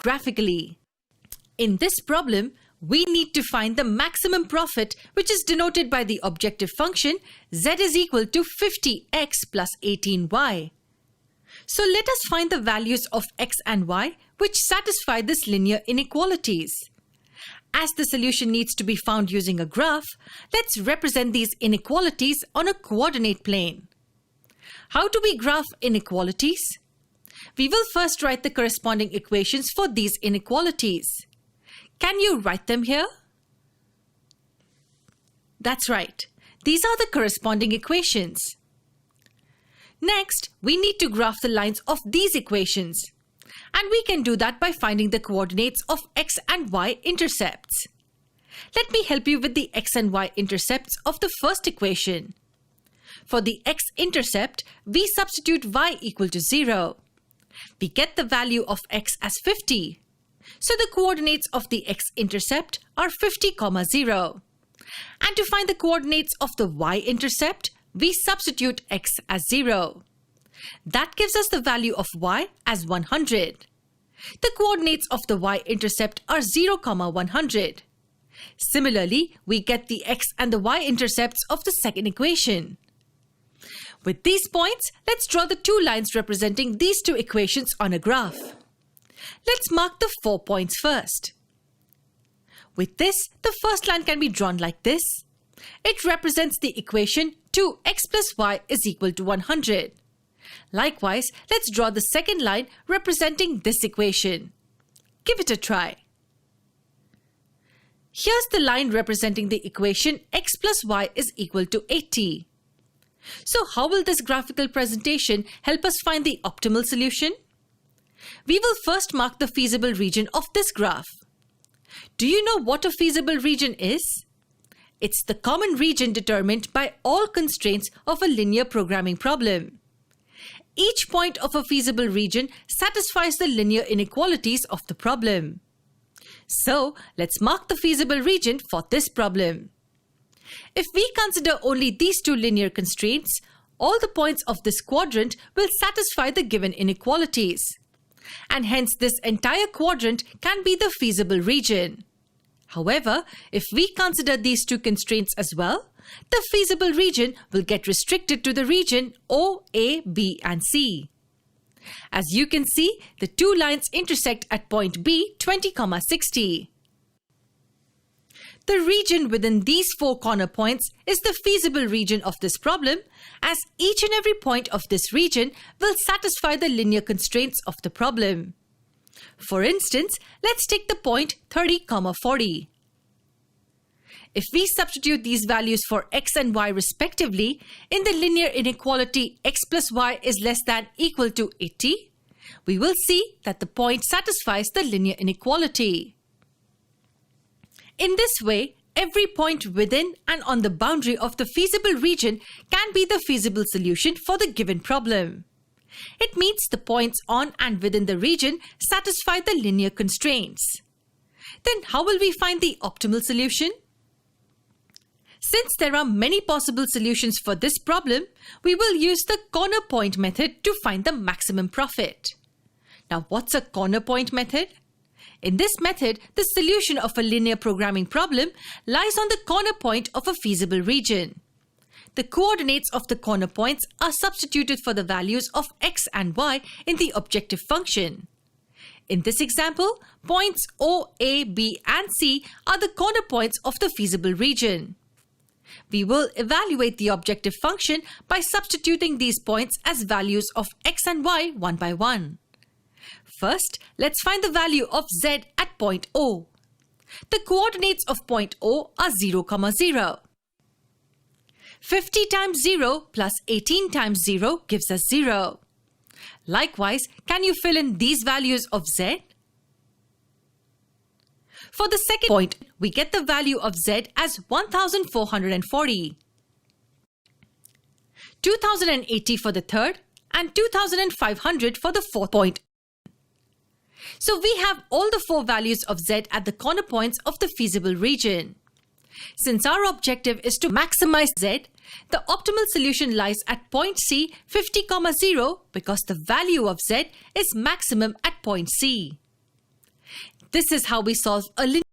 graphically. In this problem, we need to find the maximum profit, which is denoted by the objective function z is equal to 50x plus 18y. So let us find the values of x and y which satisfy this linear inequalities. As the solution needs to be found using a graph, let's represent these inequalities on a coordinate plane. How do we graph inequalities? We will first write the corresponding equations for these inequalities. Can you write them here? That's right. These are the corresponding equations. Next, we need to graph the lines of these equations. And we can do that by finding the coordinates of x and y intercepts. Let me help you with the x and y intercepts of the first equation. For the x-intercept, we substitute y equal to 0. We get the value of x as 50. So the coordinates of the x-intercept are 50, 0. And to find the coordinates of the y-intercept, we substitute x as 0. That gives us the value of y as 100. The coordinates of the y-intercept are 0, 100. Similarly, we get the x and the y-intercepts of the second equation. With these points, let's draw the two lines representing these two equations on a graph. Let's mark the 4 points first. With this, the first line can be drawn like this. It represents the equation 2x plus y is equal to 100. Likewise, let's draw the second line representing this equation. Give it a try. Here's the line representing the equation x plus y is equal to 80. So how will this graphical presentation help us find the optimal solution? We will first mark the feasible region of this graph. Do you know what a feasible region is? It's the common region determined by all constraints of a linear programming problem. Each point of a feasible region satisfies the linear inequalities of the problem. So, let's mark the feasible region for this problem. If we consider only these two linear constraints, all the points of this quadrant will satisfy the given inequalities. And hence this entire quadrant can be the feasible region. However, if we consider these two constraints as well, the feasible region will get restricted to the region O, A, B and C. As you can see, the two lines intersect at point B 20, 60. The region within these four corner points is the feasible region of this problem, as each and every point of this region will satisfy the linear constraints of the problem. For instance, let's take the point 30, 40. If we substitute these values for x and y respectively in the linear inequality x plus y is less than equal to 80, we will see that the point satisfies the linear inequality. In this way, every point within and on the boundary of the feasible region can be the feasible solution for the given problem. It means the points on and within the region satisfy the linear constraints. Then how will we find the optimal solution? Since there are many possible solutions for this problem, we will use the corner point method to find the maximum profit. Now, what's a corner point method? In this method, the solution of a linear programming problem lies on the corner point of a feasible region. The coordinates of the corner points are substituted for the values of x and y in the objective function. In this example, points O, A, B and C are the corner points of the feasible region. We will evaluate the objective function by substituting these points as values of x and y one by one. First, let's find the value of z at point O. The coordinates of point O are 0, 0. 50 times 0 plus 18 times 0 gives us 0. Likewise, can you fill in these values of z? For the second point, we get the value of z as 1440. 2080 for the third and 2500 for the fourth point. So we have all the four values of z at the corner points of the feasible region. Since our objective is to maximize z, the optimal solution lies at point C 50, 0 because the value of z is maximum at point C. This is how we solve a linear